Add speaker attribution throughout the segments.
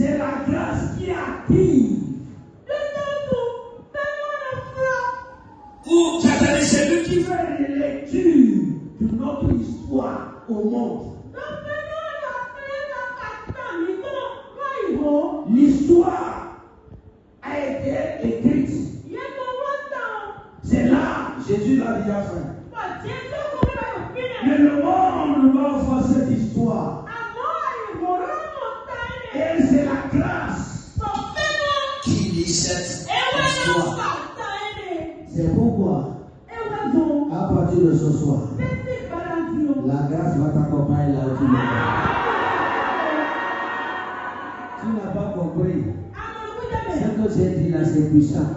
Speaker 1: C'est la grâce qui active. Ou c'est lui qui fait les lectures de notre histoire au monde. L'histoire a été écrite. C'est là Jésus l'a déjà fait. Mais le monde va voir cette histoire. Et c'est la grâce qui lit cette histoire. C'est pourquoi, à partir de ce soir, la grâce va t'accompagner là où tu es. Tu n'as pas compris. Ce que j'ai dit là, c'est puissant.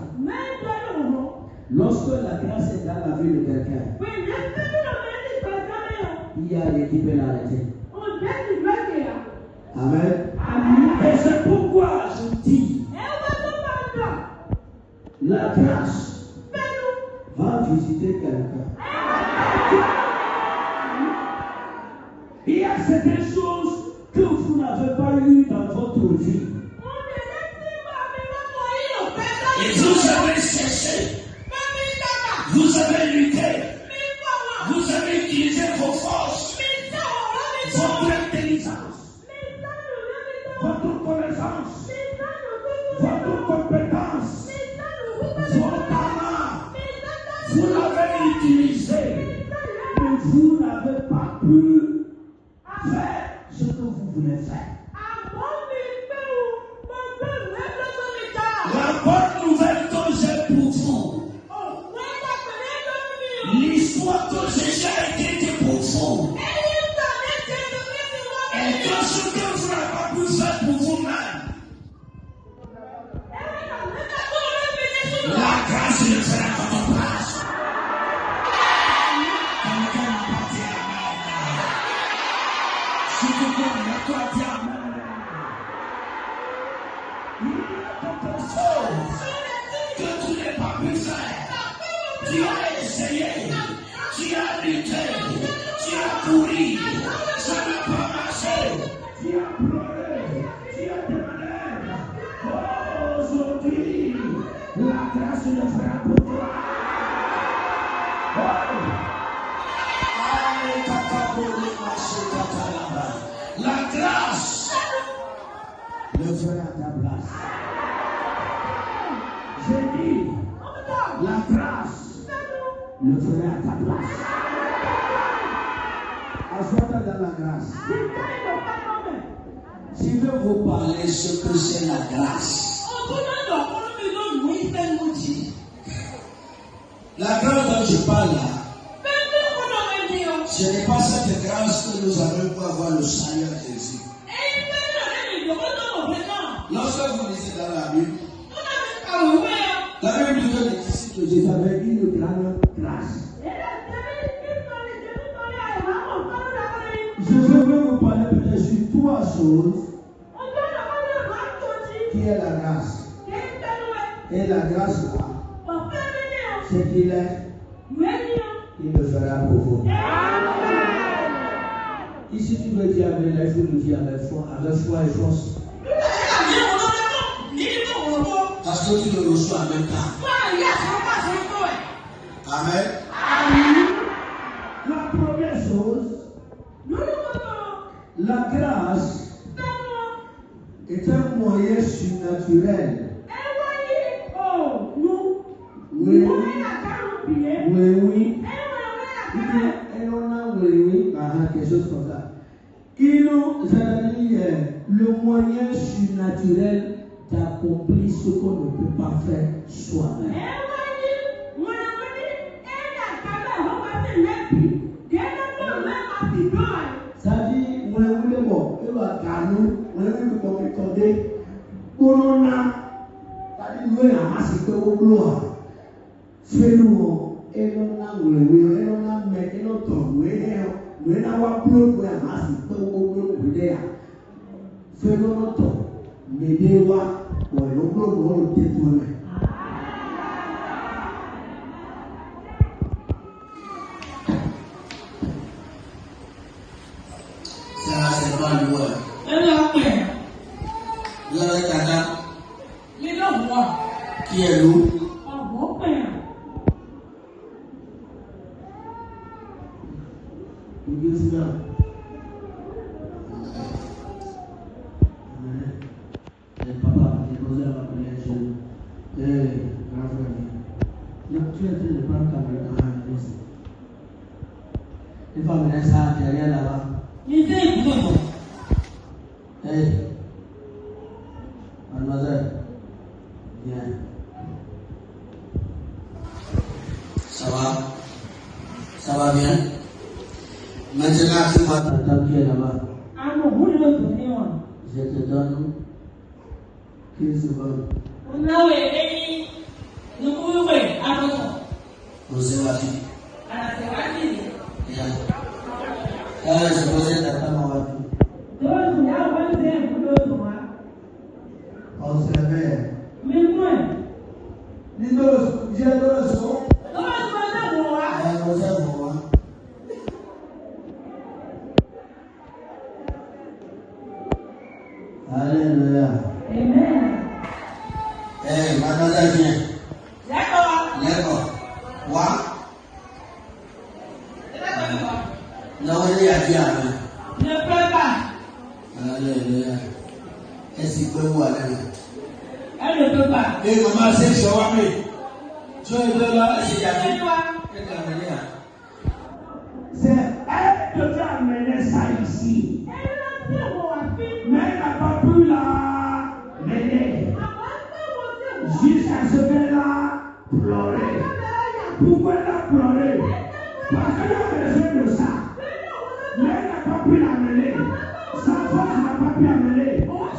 Speaker 1: Lorsque la grâce est dans la vie de quelqu'un, il y a l'équipe et l'arrêter. Amen. Et c'est pourquoi je dis, la grâce va visiter quelqu'un. Il y a certaines choses que vous n'avez pas eues dans votre vie. Et vous avez cherché, vous avez lutté, vous avez utilisé vos forces, votre intelligence, votre connaissance, votre compétence, votre talent. Vous l'avez utilisé, mais vous n'avez pas pu faire ce que vous voulez faire. La bonne nouvelle que j'ai pour vous, l'histoire que j'ai écrite pour vous, et que ce que vous n'avez pas pu faire pour vous-même, la grâce le fera à votre place. Quelqu'un n'a pas dit amen. Si quelqu'un n'a pas dit amen, il y a quelque chose que tu n'as pas pu faire. Tu as essayé, tu as lutté, tu as couru, ça n'a pas marché. Tu as pleuré, tu as demandé. Oh, aujourd'hui, la grâce le fera pour toi. La grâce le fera à ta place. J'ai dit, la grâce le fera à ta place. Assois-toi dans la grâce. Je vais vous parler ce que c'est la grâce. La grâce dont je parle là, ce n'est pas cette grâce que nous avons pour avoir le salut à Jésus. Lorsque vous lisez dans la Bible dit ici que Jésus avait une grande grâce. Je veux vous parler peut-être sur trois choses qui est la grâce. Et la grâce là, c'est qu'il est, il le fera pour vous. Ici tu veux dire avec les jours, tu dis avec foi et force. Parce que tu le reçois en même temps. Amen. La première chose, la grâce est un moyen surnaturel. Oui. Quelque chose comme ça. Le moyen surnaturel d'accomplir ce qu'on ne peut pas faire soi-même. Ça dit, Qui est loup? Papa, j'ai posé la prière chez nous. Grand frère, tu es en train de prendre ta main. Il faut amener ça derrière là-bas. Mademoiselle, viens. Ça va? Ça va bien? Maintenant, tu vois ta table qui est là-bas. Je te donne 15 secondes. On se va finir. Je posais ta table en bas. On se réveille. Alléluia. Amen. Mademoiselle, viens. D'accord. Quoi? Non, il y a bien. Ne pleure pas. Alléluia. Est-ce qu'il peut voir? Elle ne peut pas. Et maman, c'est que je vois plus. Tu es là, c'est Yavi. C'est elle qui t'a amené ça ici. Mais elle n'a pas pu la mener. Jusqu'à ce qu'elle a pleuré. Pourquoi elle a pleuré? Parce qu'elle a besoin de ça. Mais elle n'a pas pu l'amener. Sa force n'a pas pu amener.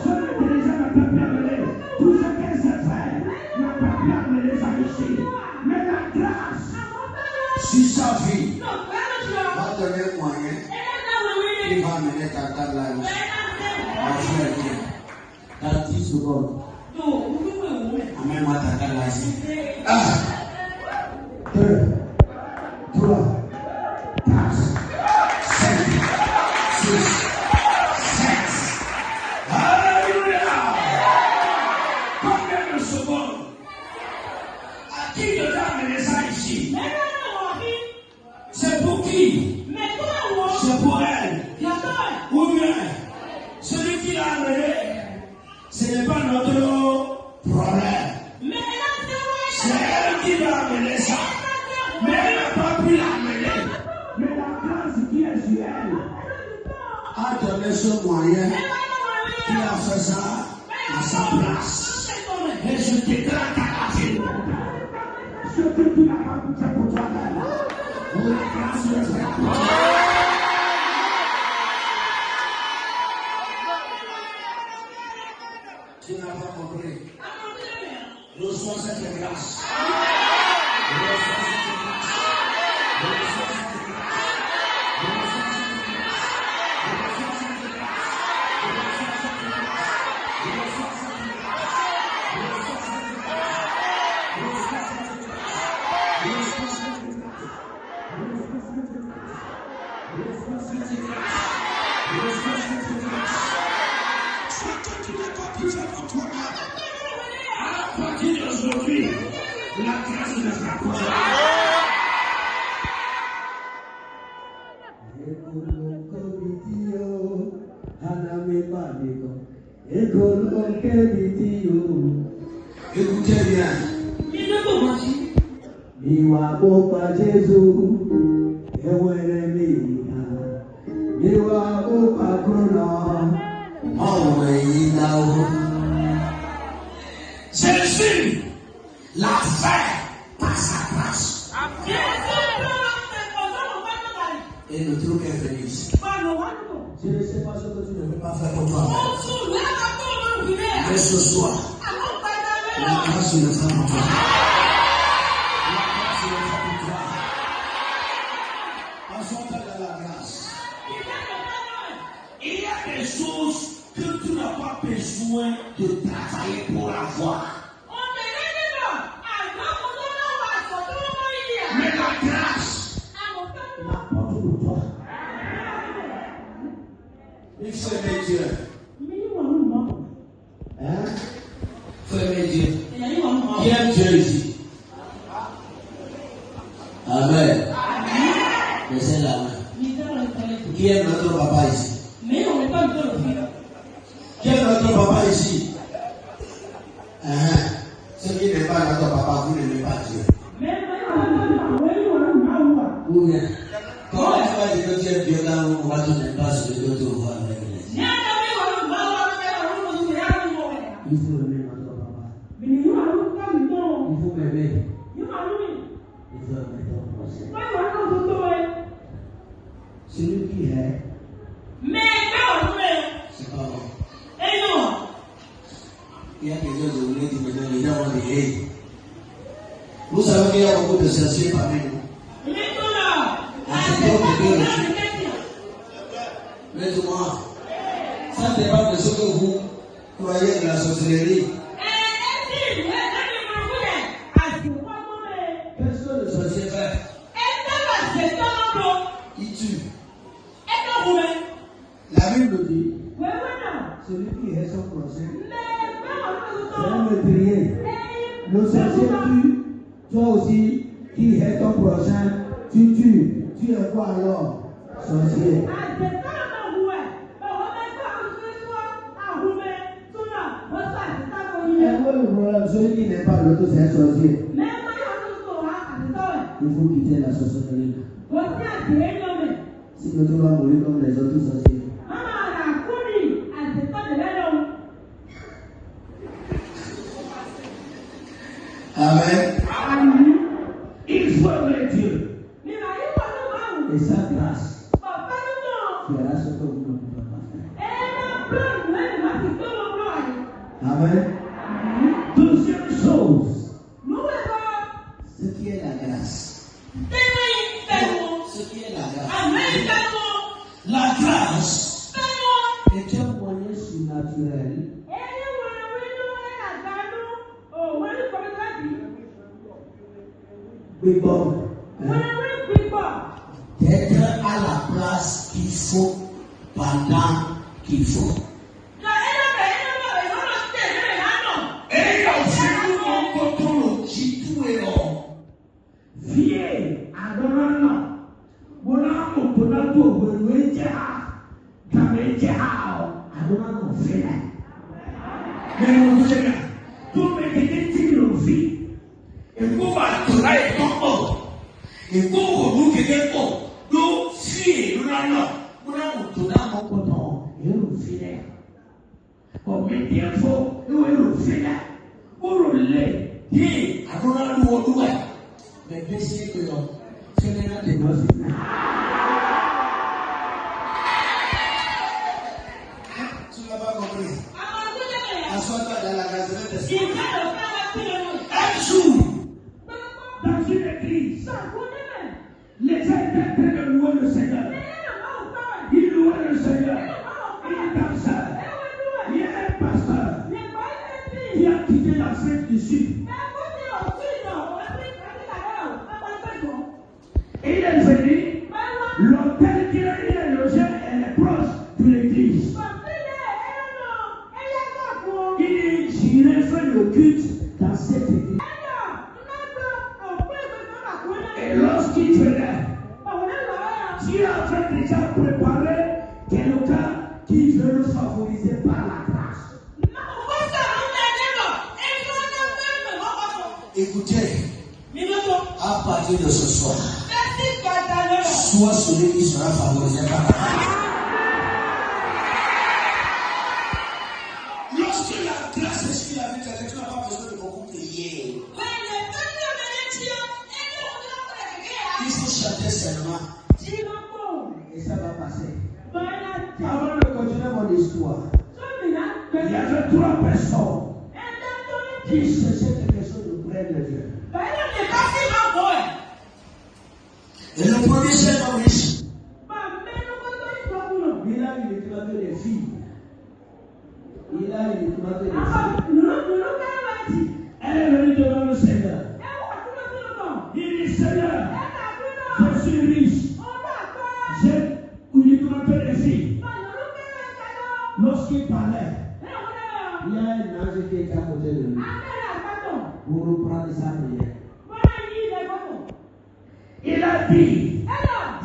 Speaker 1: Son intelligence n'a pas pu amener. Tout ce qu'elle sait faire n'a pas pu amener ça ici. Mais la grâce, si sa vie va donner moyen, il va amener ta table là ici. Dans 10 secondes. Amène-moi ta table là ici. 2, 3, 4, 5, 6, 7. Alléluia! Combien de secondes? À qui de t'amener ça ici? C'est pour qui? C'est pour elle. Ou bien, celui qui l'a amené, ce n'est pas notre problème. C'est elle qui va amener ça. Mais elle n'a pas pu l'amener. Mais la grâce qui est sur elle a donné ce moyen qui a fait ça à sa place. Et je déclare ta vie. Ce que tu n'as pas pu faire pour toi-même, la grâce le fait pour toi. Tu n'as pas compris. Reçois cette grâce. À partir d'aujourd'hui, la grâce ne sera pas. Écoutez bien. Jésus l'a fait par sa grâce. Et le truc est venu ici. Je ne sais pas ce que tu ne peux pas faire pour toi. Mais ce soir, la grâce le fera pour toi. La grâce le fera pour toi. Assois-toi dans la grâce. Il y a des choses que tu n'as pas besoin de travailler pour avoir. Mais la grâce l'apporte pour toi. Il se met Dieu. papa ici. Ceux qui n'aiment pas notre papa, vous n'aimez pas Dieu. Ou bien, quand tu vas dire que tu es violent, on va te n'aimer pas ce que tu vas avec l'église. Il faut aimer notre papa. Il faut m'aimer. Il faut aimer ton prochain. Celui qui est, c'est pas bon. Il y a quelqu'un de vous qui me donne les gens de l'aider. Vous savez qu'il y a beaucoup de sorciers parmi nous. Mais ça ne dépend de ce que vous croyez de la sorcellerie. Qu'est-ce que le sorcier fait? Il tue. La Bible dit, celui qui est son prochain, c'est un meurtrier. Le sorcier tue, toi aussi, qui est ton prochain, tu tues. Tu es quoi alors? Sorcier. Celui qui n'est pas l'autre, c'est un sorcier. Il faut quitter la sorcellerie. Si l'autre va mourir comme les autres sorciers. Amen. Il faut aimer Dieu. Et sa grâce fera ce que vous ne pouvez pas faire. Amen. Deuxième chose, ce qui est la grâce. Ce qui est la grâce. La grâce est un moyen surnaturel d'être à la place qu'il faut pendant qu'il faut.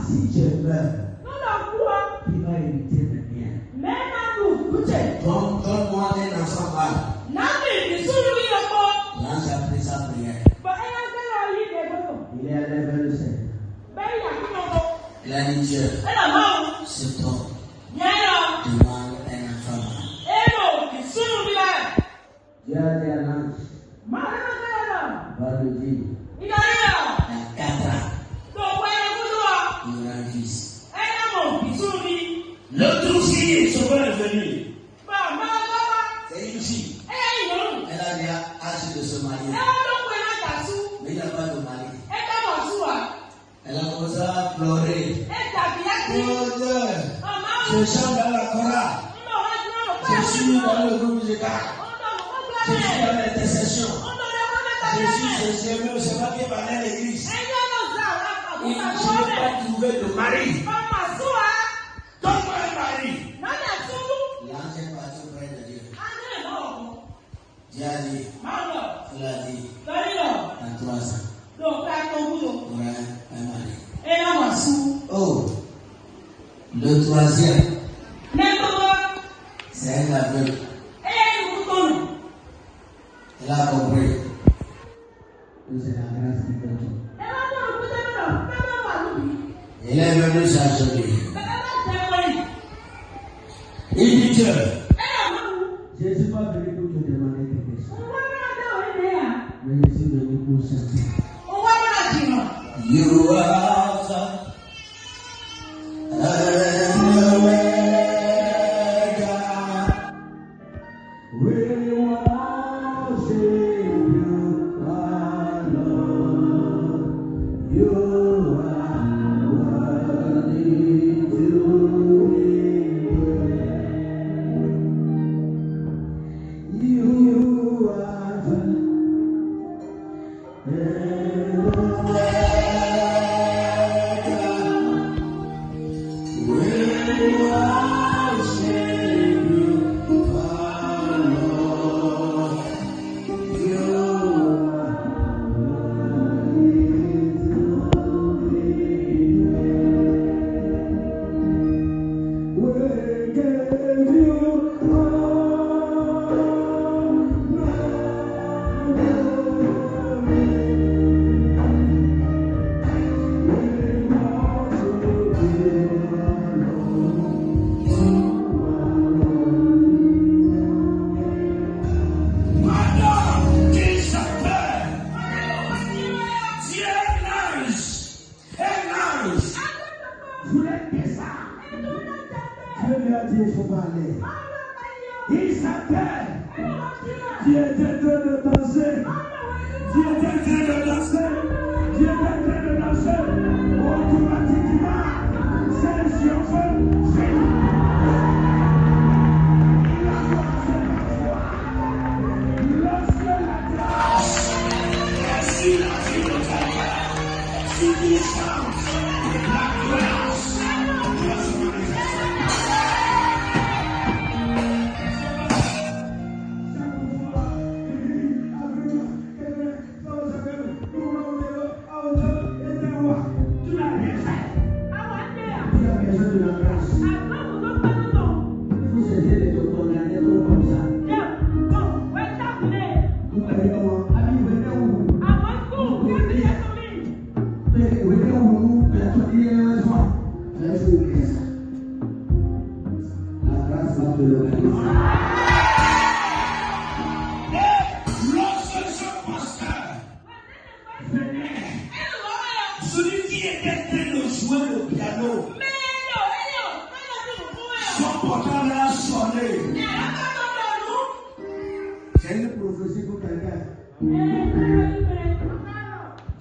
Speaker 2: Si je meurs, il va éviter le mien.
Speaker 1: Donne-moi un enfant mâle. L'ange a pris sa prière. Il est allé vers le Seigneur. Il a dit Dieu, c'est toi. Demande un enfant mâle. Dieu a dit à l'ange, va le dire. Dans 4 ans, il aura un fils. L'autre fille, sauveur est venue. C'est une fille. Elle a déjà âge de se marier. Mais il n'y a pas de mari. Elle a commencé à pleurer. Oh Dieu, je chante dans la chorale. Je suis dans le groupe musical. Je suis dans l'intercession. Je suis pas qui parlait à l'église. Et je n'ai pas trouvé de mari. Donne-moi un mari. L'ange est parti auprès de Dieu. Dieu a dit, il a dit, dans 3 ans, tu auras un mari. Oh, le 3e, c'est un aveugle. Elle a compris. C'est la grâce qui fait tout. Il est venu s'acheter. Il dit Dieu, je ne suis pas venu pour te demander quelque chose. Mais je suis venu pour sentir. You are the we worship you, our Lord. You are worthy to be praised. You are the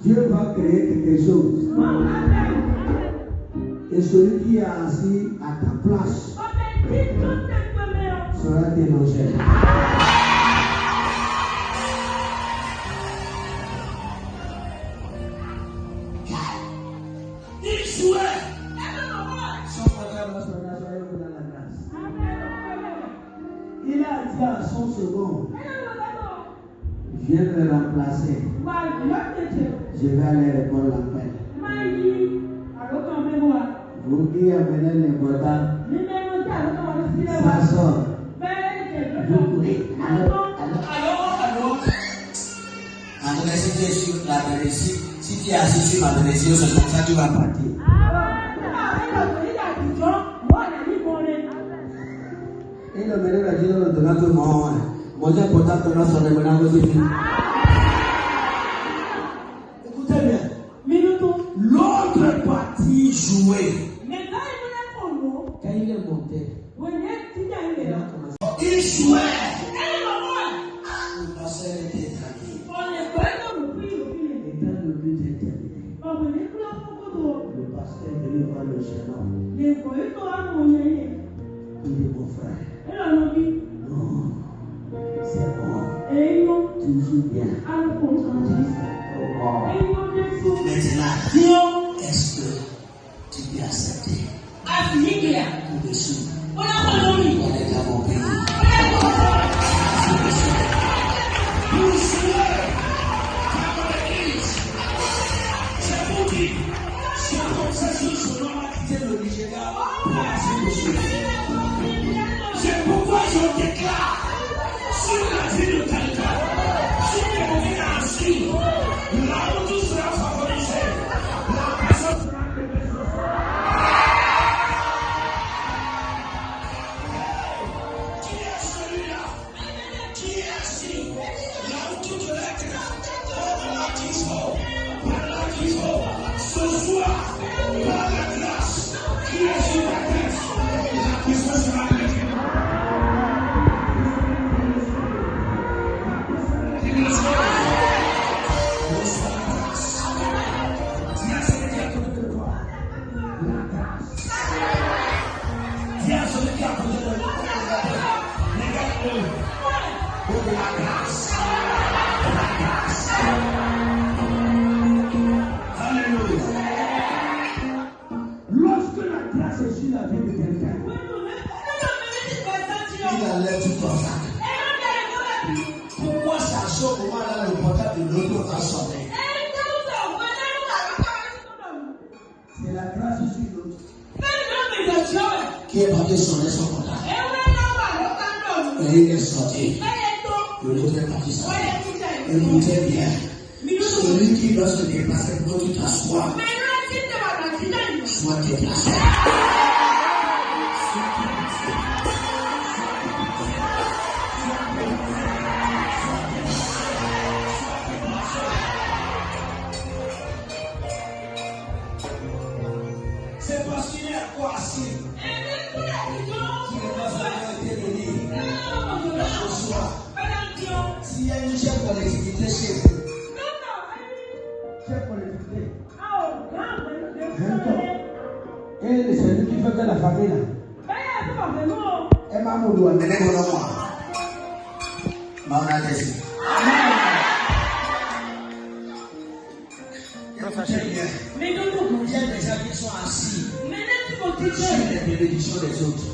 Speaker 1: Dieu va créer quelque chose. Et celui qui est assis à ta place sera dénoncé. Il a dit à son second, viens me remplacer. Je vais aller répondre l'appel. Vous qui amenez les bordans, ça sort. Si tu es assis sur ma bénédiction, c'est comme ça que tu vas partir. Et le mérite a dit de donner tout le monde. Moi, j'ai porté ton nom sur le ménage de vie. Écoutez bien. L'autre partie jouée. Quand il est monté, il jouait. Le pasteur était tranquille. Le pasteur est venu voir le gênant. Il est mon frère. Non, c'est bon. Tu joues bien. Maintenant, est-ce que tu peux accepter? Au-dessus. On est dans mon pays. C'est pourquoi je déclare sur la vie de quelqu'un, sur les mouvements inscrits, là où tout sera favorisé, la personne sera qui est celui-là? Qui est assis? Là où tout est par la qu'il faut, ce soir, par la grâce qui est sur la tête, la puissance sera pourquoi ça sort au moment là le portable de l'autre va sonner? C'est la grâce sur l'autre qui est parti sonner son portable. Et il est sorti. Le l'autre est parti sonner. Écoutez bien. Celui qui doit se déplacer pour que tu t'assoies, soit déplacé. C'est parce qu'il est quoi assis. Qui n'est pas vraiment été béni. Ce soir, s'il y a une chef collectivité chez vous, chef collectivité, et c'est lui qui fait que la famille là. Et maman doit mener mon nom. Maman a dit. Mais il y a des gens qui sont assis sur les bénédictions des autres.